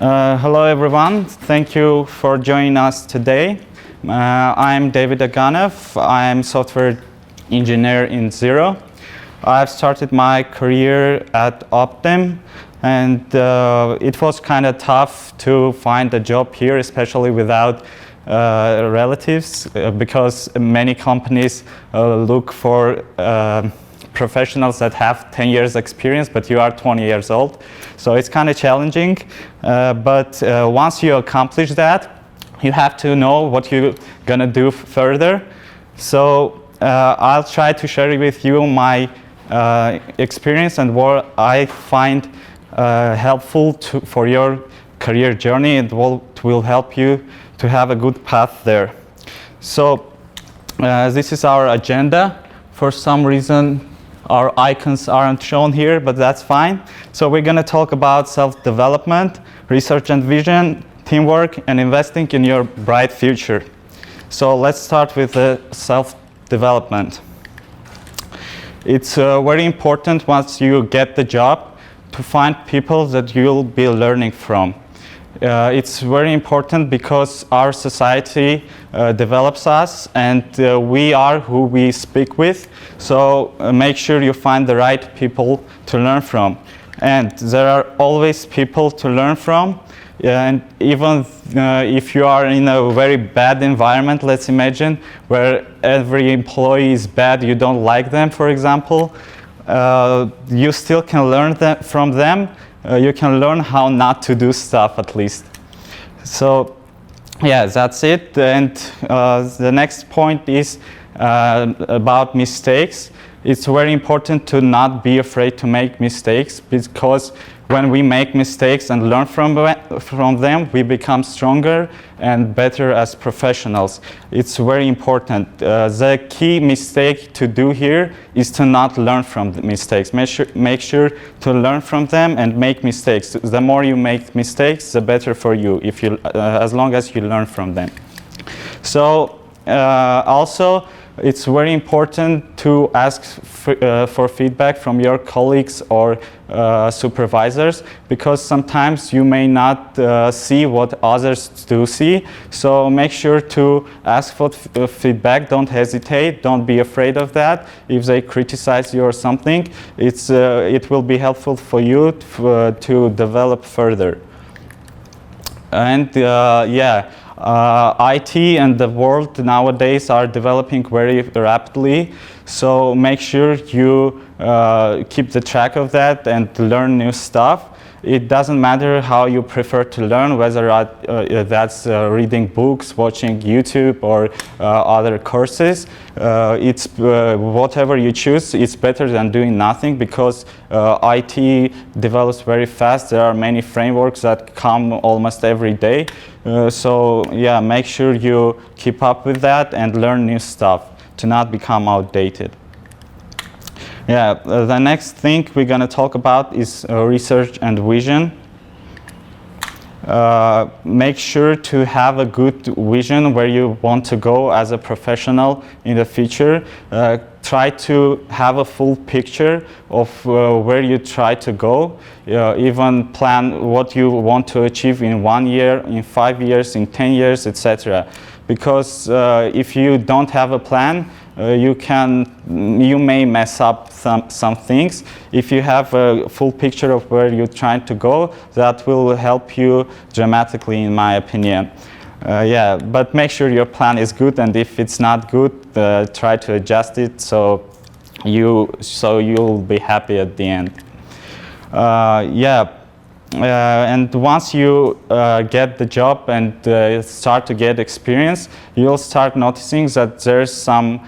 Hello everyone, thank you for joining us today. I'm David Oganov. I'm software engineer in Zero. I've started my career at Optim, and it was kind of tough to find a job here, especially without relatives, because many companies look for professionals that have 10 years experience, but you are 20 years old. So it's kind of challenging, but once you accomplish that, you have to know what you're gonna do further. So I'll try to share with you my experience and what I find helpful for your career journey, and what will help you to have a good path there. So this is our agenda. For some reason, our icons aren't shown here, but that's fine. So we're going to talk about self-development, research and vision, teamwork, and investing in your bright future. So let's start with the self-development. It's very important once you get the job to find people that you'll be learning from. It's very important because our society develops us, and we are who we speak with. So make sure you find the right people to learn from. And there are always people to learn from. And even if you are in a very bad environment, let's imagine, where every employee is bad, you don't like them, for example, you still can learn from them. You can learn how not to do stuff, at least. So yeah, that's it. And the next point is about mistakes. It's very important to not be afraid to make mistakes, because when we make mistakes and learn from them, we become stronger and better as professionals. It's very important. The key mistake to do here is to not learn from the mistakes. Make sure to learn from them and make mistakes. The more you make mistakes, the better for you, as long as you learn from them. So also, it's very important to ask for feedback from your colleagues or supervisors, because sometimes you may not see what others do see. So make sure to ask for feedback. Don't hesitate. Don't be afraid of that. If they criticize you or something, it will be helpful for you to develop further. And IT and the world nowadays are developing very rapidly, so make sure you keep the track of that and learn new stuff. It doesn't matter how you prefer to learn, whether that's reading books, watching YouTube, or other courses. It's whatever you choose, it's better than doing nothing, because IT develops very fast. There are many frameworks that come almost every day. So yeah, make sure you keep up with that and learn new stuff to not become outdated. Yeah, the next thing we're going to talk about is research and vision. Make sure to have a good vision where you want to go as a professional in the future. Try to have a full picture of where you try to go. Even plan what you want to achieve in 1 year, in 5 years, in 10 years, etc. Because if you don't have a plan, you may mess up some things. If you have a full picture of where you're trying to go, that will help you dramatically, in my opinion. Yeah, but make sure your plan is good, and if it's not good, try to adjust it so you'll be happy at the end. And once you get the job and start to get experience, you'll start noticing that there's some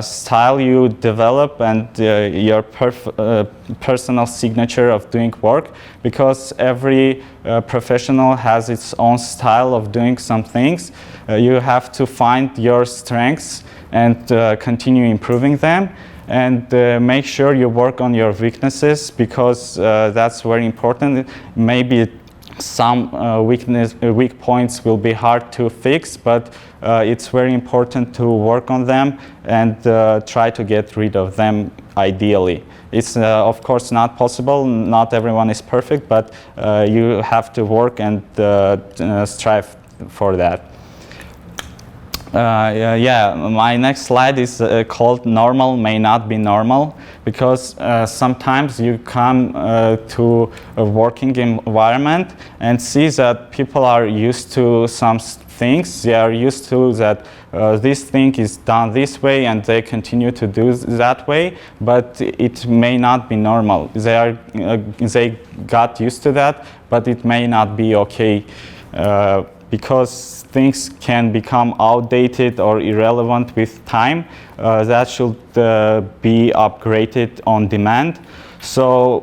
style you develop and your personal signature of doing work, because every professional has its own style of doing some things. You have to find your strengths and continue improving them. And make sure you work on your weaknesses, because that's very important. Maybe some weak points will be hard to fix, but it's very important to work on them and try to get rid of them ideally. It's of course not possible, not everyone is perfect, but you have to work and strive for that. My next slide is called "Normal May Not Be Normal," because sometimes you come to a working environment and see that people are used to some things. They are used to that this thing is done this way and they continue to do that way, but it may not be normal. They got used to that, but it may not be okay. Because things can become outdated or irrelevant with time, that should be upgraded on demand. So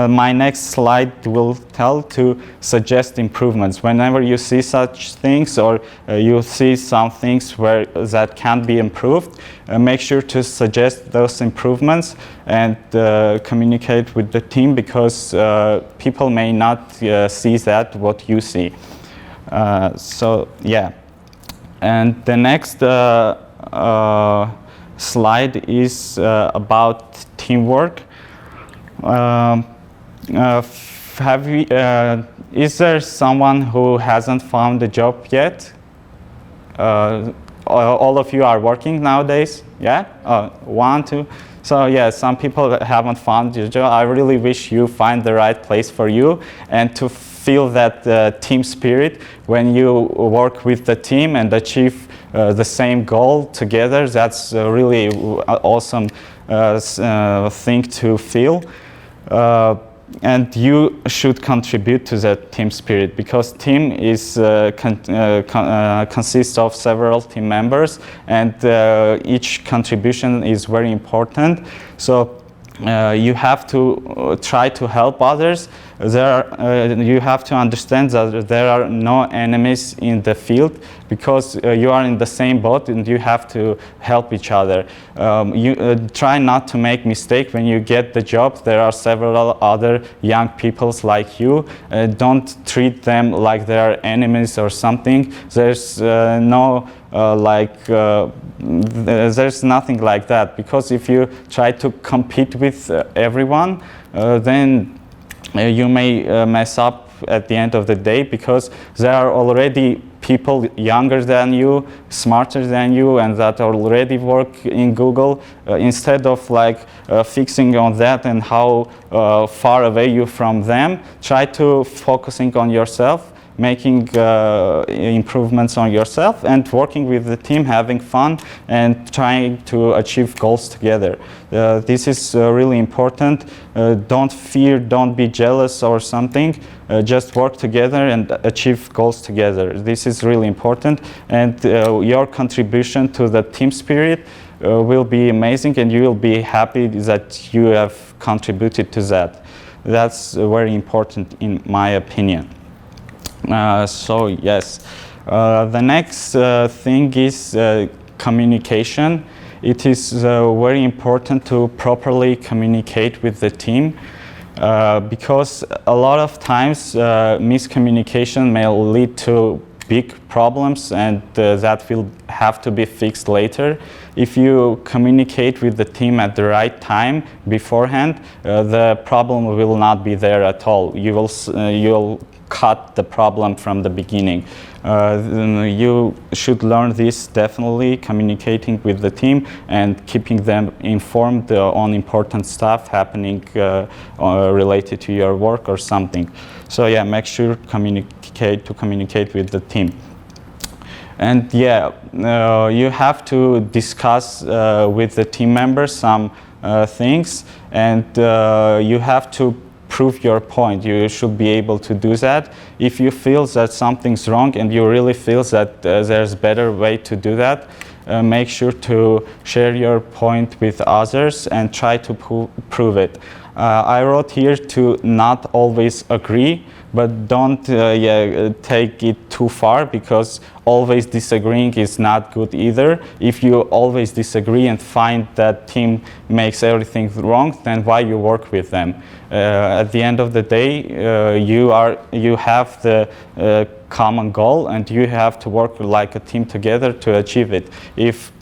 my next slide will tell to suggest improvements. Whenever you see such things or you see some things that can be improved, make sure to suggest those improvements and communicate with the team, because people may not see that what you see. And the next slide is about teamwork. Is there someone who hasn't found a job yet? All of you are working nowadays? Yeah? 1, 2. So yeah, some people haven't found your job. I really wish you find the right place for you, and to feel that team spirit when you work with the team and achieve the same goal together. That's a really awesome thing to feel. And you should contribute to that team spirit, because team is consists of several team members, and each contribution is very important. So you have to try to help others. You have to understand that there are no enemies in the field, because you are in the same boat and you have to help each other. You try not to make mistake when you get the job. There are several other young people like you. Don't treat them like they are enemies or something. There's there's nothing like that, because if you try to compete with everyone, then you may mess up at the end of the day, because there are already people younger than you, smarter than you, and that already work in Google. Instead of fixing on that and how far away you from them, try to focusing on yourself, making improvements on yourself, and working with the team, having fun, and trying to achieve goals together. This is really important. Don't fear, don't be jealous or something. Just work together and achieve goals together. This is really important, and your contribution to the team spirit will be amazing, and you will be happy that you have contributed to that. That's very important in my opinion. The next thing is communication. It is very important to properly communicate with the team, because a lot of times miscommunication may lead to big problems, and that will have to be fixed later. If you communicate with the team at the right time beforehand, the problem will not be there at all. You'll cut the problem from the beginning. You should learn this definitely, communicating with the team and keeping them informed on important stuff happening related to your work or something. So yeah, make sure to communicate with the team. And you have to discuss with the team members some things, and you have to prove your point. You should be able to do that. If you feel that something's wrong and you really feel that there's a better way to do that, make sure to share your point with others and try to prove it. I wrote here to not always agree, but don't take it too far, because always disagreeing is not good either. If you always disagree and find that team makes everything wrong, then why you work with them? At the end of the day, you have the common goal, and you have to work like a team together to achieve it. If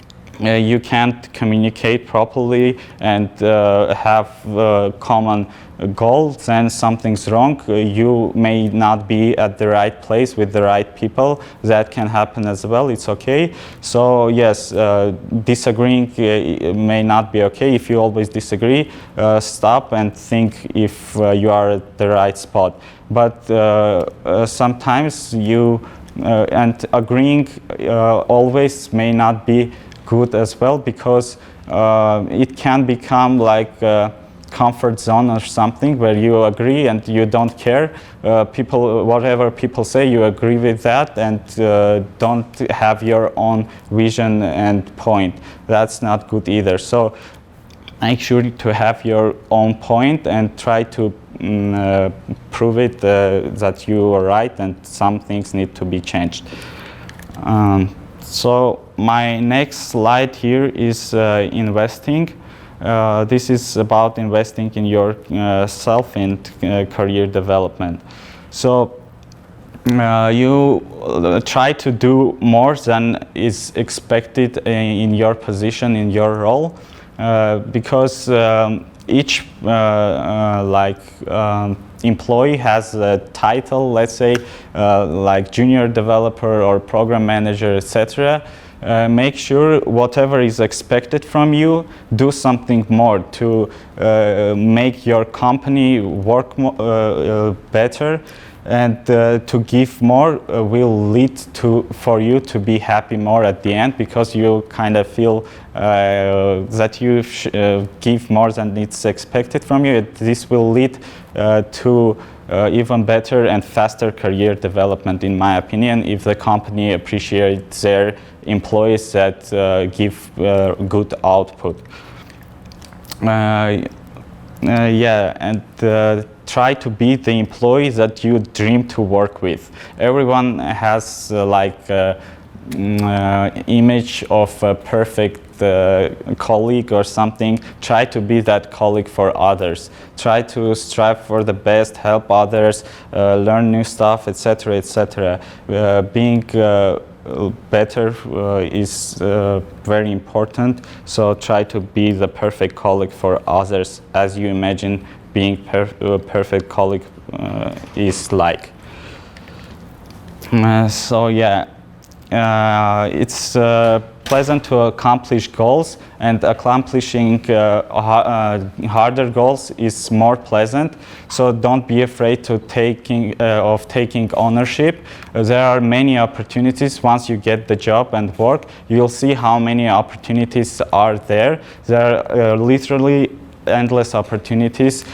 you can't communicate properly and have common goals, then something's wrong. You may not be at the right place with the right people. That can happen as well. It's okay. So yes, disagreeing may not be okay. If you always disagree, stop and think if you are at the right spot. But sometimes and agreeing always may not be good as well, because it can become like a comfort zone or something where you agree and you don't care. Whatever people say, you agree with that and don't have your own vision and point. That's not good either. So make sure to have your own point and try to prove it that you are right and some things need to be changed. So my next slide here is investing. This is about investing in yourself and career development. So you try to do more than is expected in your position, in your role, because each employee has a title, let's say like junior developer or program manager, etc. Make sure whatever is expected from you, do something more to make your company work better, and to give more will lead for you to be happy more at the end, because you kind of feel that you give more than it's expected from you. This will lead to even better and faster career development, in my opinion, if the company appreciates their employees that give good output. Try to be the employee that you dream to work with. Everyone has image of a perfect colleague or something. Try to be that colleague for others. Try to strive for the best, help others, learn new stuff, etc., etc. Being better is very important. So try to be the perfect colleague for others, as you imagine being a perfect colleague is like. It's pleasant to accomplish goals, and accomplishing harder goals is more pleasant. So don't be afraid to taking ownership. There are many opportunities. Once you get the job and work, you'll see how many opportunities are there. There are literally endless opportunities,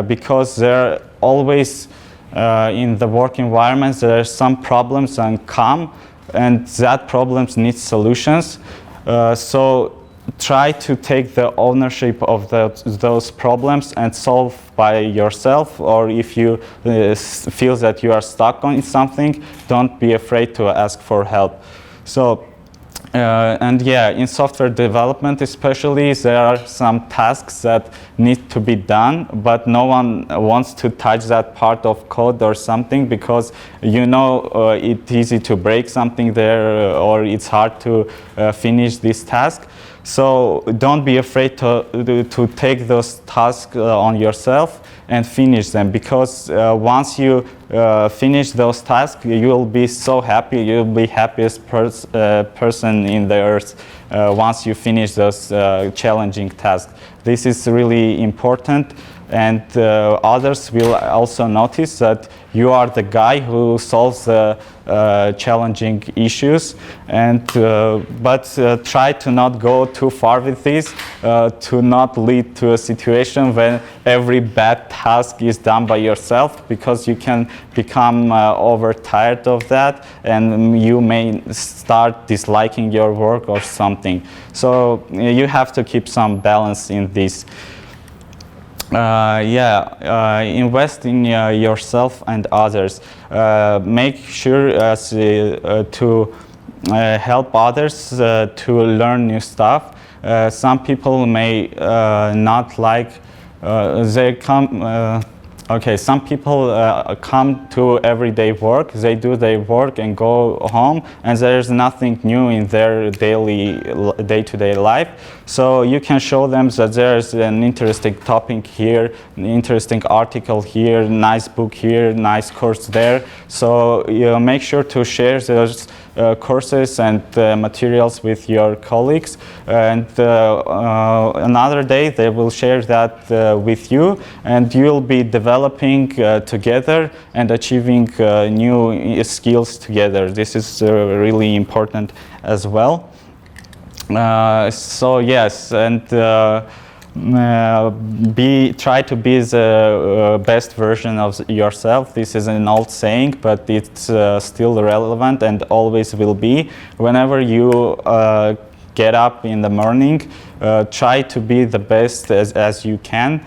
because there are always in the work environments there are some problems and come, and that problems need solutions. So try to take the ownership of those problems and solve by yourself, or if you feel that you are stuck on something, don't be afraid to ask for help. So in software development especially, there are some tasks that need to be done, but no one wants to touch that part of code or something, because it's easy to break something there, or it's hard to finish this task. So don't be afraid to take those tasks on yourself and finish them, because once you finish those tasks, you will be so happy. You'll be happiest person in the earth once you finish those challenging tasks. This is really important, and others will also notice that you are the guy who solves the challenging issues, and but try to not go too far with this, to not lead to a situation when every bad task is done by yourself, because you can become overtired of that, and you may start disliking your work or something. So you have to keep some balance in this. Invest in yourself and others. Make sure to help others to learn new stuff. Some people may not like, they come Okay, some people come to everyday work, they do their work and go home, and there's nothing new in their day-to-day life. So you can show them that there's an interesting topic here, an interesting article here, nice book here, nice course there. So you make sure to share those courses and materials with your colleagues, and another day they will share that with you, and you'll be developing together and achieving new skills together. This is really important as well. So yes, and try to be the best version of yourself. This is an old saying, but it's still relevant and always will be. Whenever you get up in the morning, try to be the best as you can.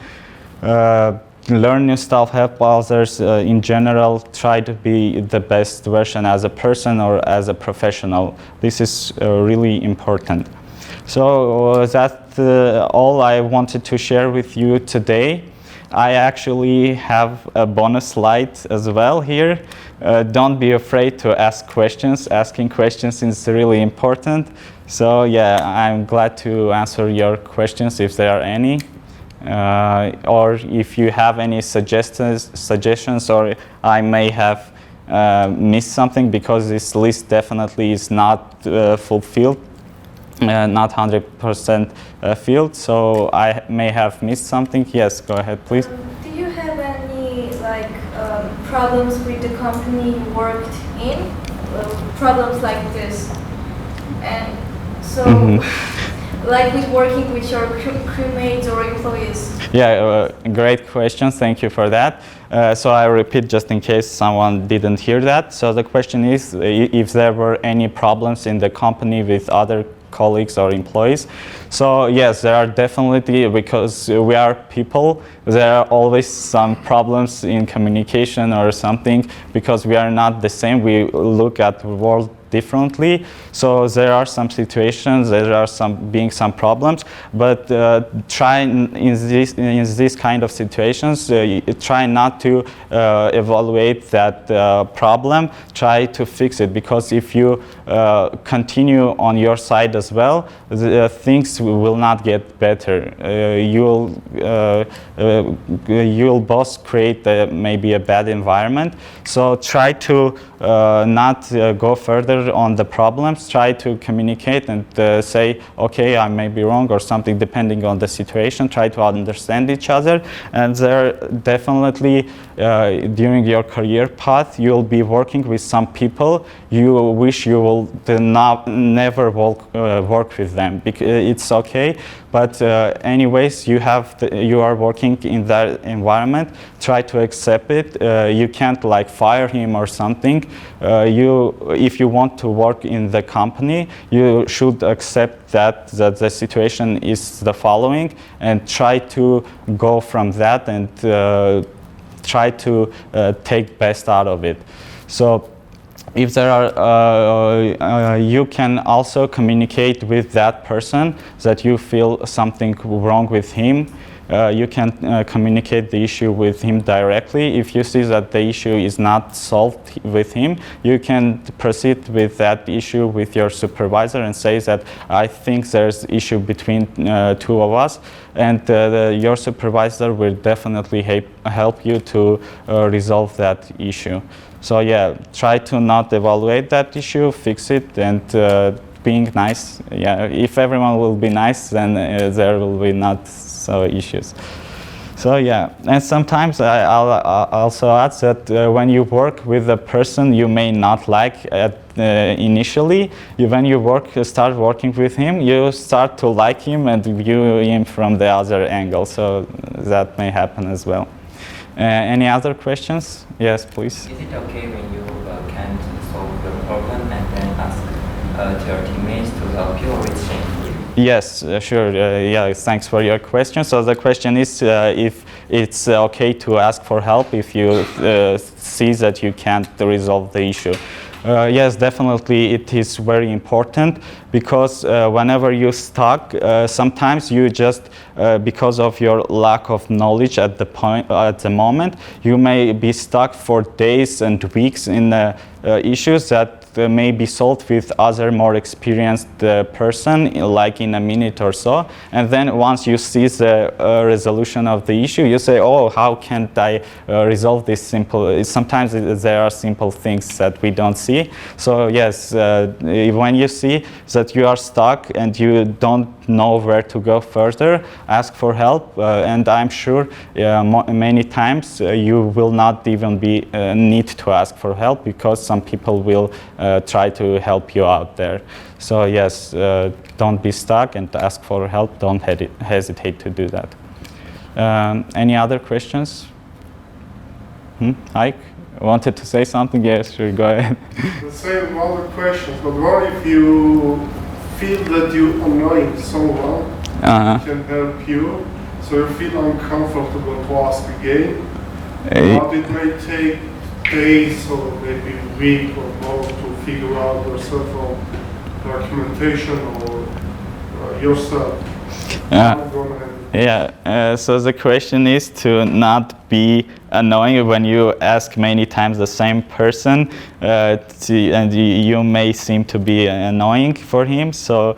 Learn new stuff, help others. In general, try to be the best version as a person or as a professional. This is really important. So that's all I wanted to share with you today. I actually have a bonus slide as well here. Don't be afraid to ask questions. Asking questions is really important. So yeah, I'm glad to answer your questions if there are any. Or if you have any suggestions, or I may have missed something, because this list definitely is not fulfilled, not 100% filled, so I may have missed something. Yes, go ahead, please. Do you have any problems with the company you worked in? Problems like this? And so, like with working with your crewmates or employees? Yeah, great question. Thank you for that. So I repeat just in case someone didn't hear that. So the question is if there were any problems in the company with other colleagues or employees. So yes, there are definitely, because we are people, there are always some problems in communication or something, because we are not the same. We look at the world differently. So there are some situations, there are some problems, but try in this kind of situations, try not to evaluate that problem, try to fix it, because if you continue on your side as well, things will not get better. You'll both create maybe a bad environment. So try to not go further on the problems. Try to communicate and say, okay, I may be wrong or something, depending on the situation. Try to understand each other. And there definitely, during your career path, you'll be working with some people you wish you will never work with them. It's okay, but anyways, you are working in that environment. Try to accept it. You can't like fire him or something. If you want to work in the company, you should accept that the situation is the following, and try to go from that and try to take best out of it. So if there are, you can also communicate with that person that you feel something wrong with him. You can communicate the issue with him directly. If you see that the issue is not solved with him, you can proceed with that issue with your supervisor and say that I think there's issue between two of us, and your supervisor will definitely help you to resolve that issue. So yeah, try to not evaluate that issue, fix it, and being nice. Yeah, if everyone will be nice, then there will be not so issues. So yeah, and sometimes I'll also add that when you work with a person you may not like initially, when you start working with him, you start to like him and view him from the other angle. So that may happen as well. Any other questions? Yes, please. Is it okay when you can't solve your problem and then ask to your teammates to help you, or it's shameful? Yes, sure. Yeah, thanks for your question. So the question is if it's okay to ask for help if you see that you can't resolve the issue. Yes, definitely it is very important because whenever you're stuck, sometimes you just, because of your lack of knowledge at the moment, you may be stuck for days and weeks in issues that may be solved with other more experienced person, like in a minute or so. And then once you see the resolution of the issue, you say, oh, how can't I resolve this simple? Sometimes there are simple things that we don't see. So yes, when you see that you are stuck and you don't know where to go further, ask for help. And I'm sure many times you will not even be need to ask for help, because some people will try to help you out there. So yes, don't be stuck and ask for help. Don't hesitate to do that. Any other questions? Ike, wanted to say something? Yes, sure, go ahead. The same other questions, but what if you feel that you're annoying someone who can help you, so you feel uncomfortable to ask again, but it may take days or maybe a week or more to figure out yourself or documentation or yourself? Yeah, so the question is to not be annoying when you ask many times the same person, and you may seem to be annoying for him, so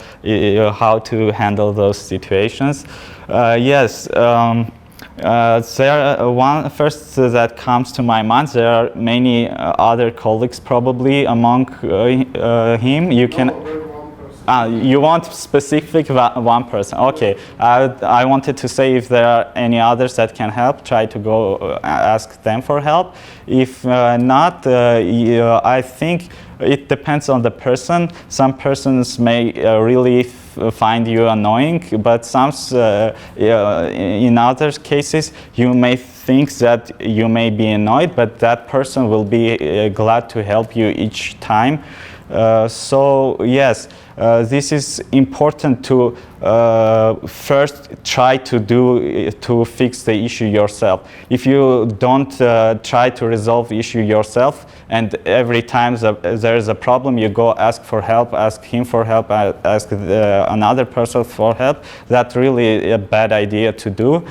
how to handle those situations. Yes, one first that comes to my mind, there are many other colleagues probably among him. You can. You want specific one person. Okay, I wanted to say if there are any others that can help, try to go ask them for help. If not, I think it depends on the person. Some persons may really find you annoying, but some, in other cases, you may think that you may be annoyed, but that person will be glad to help you each time. So yes, this is important to first try to fix the issue yourself. If you don't try to resolve the issue yourself, and every time there is a problem, you go ask for help, ask him for help, ask another person for help, that's really a bad idea to do.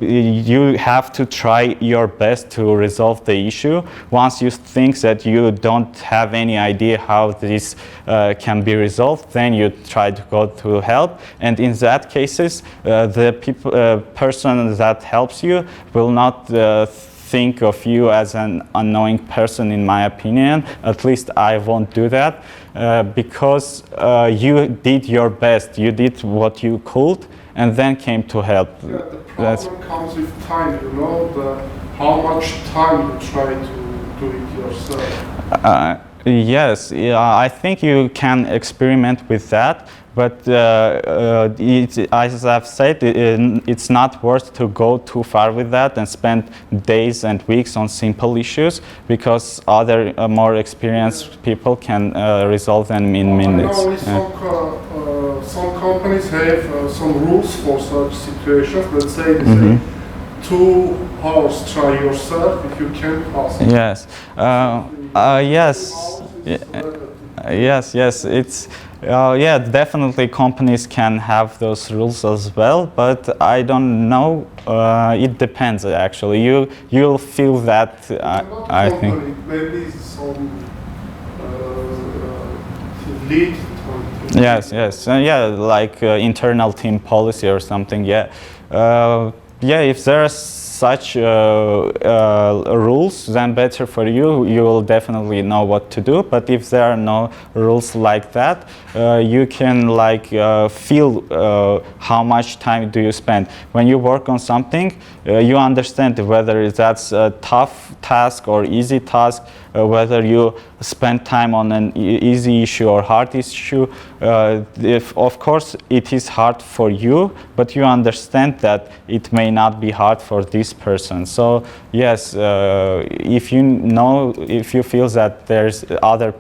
You have to try your best to resolve the issue. Once you think that you don't have any idea how this can be resolved, then you try to go to help. And in that cases, the person that helps you will not think of you as an annoying person, in my opinion. At least I won't do that, because you did your best, you did what you could, and then came to help. Yeah, the problem comes with time, you know, how much time you try to do it yourself. Yes, I think you can experiment with that, but as I've said, it's not worth to go too far with that and spend days and weeks on simple issues, because other more experienced people can resolve them in minutes. I know some companies have some rules for such situations. Let's say they say 2 hours try yourself, if you can't pass it. Yes. Yes. It's yeah. Definitely, companies can have those rules as well, but I don't know. It depends. Actually, you'll feel that. I think. Maybe some lead. Yes. Yeah, like internal team policy or something. Yeah. Yeah. If there's such rules, then better for you. You will definitely know what to do. But if there are no rules like that, you can feel how much time do you spend. When you work on something, you understand whether that's a tough task or easy task, whether you spend time on an easy issue or hard issue. Of course, it is hard for you, but you understand that it may not be hard for this person. So yes, if you feel that there's other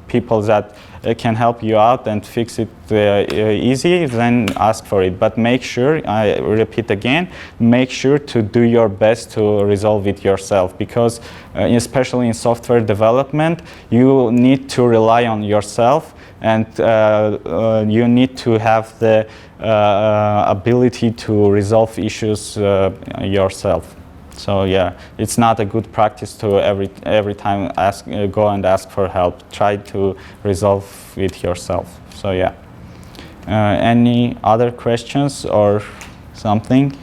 people that can help you out and fix it easy, then ask for it. But make sure, I repeat again, make sure to do your best to resolve it yourself, because especially in software development, you need to rely on yourself, and you need to have the ability to resolve issues yourself. So yeah, it's not a good practice to every time go and ask for help. Try to resolve it yourself. So yeah. Any other questions or something?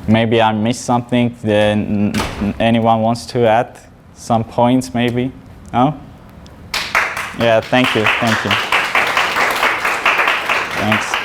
Maybe I missed something. Then anyone wants to add some points? Maybe. No? Yeah. Thank you. Thank you. Thanks.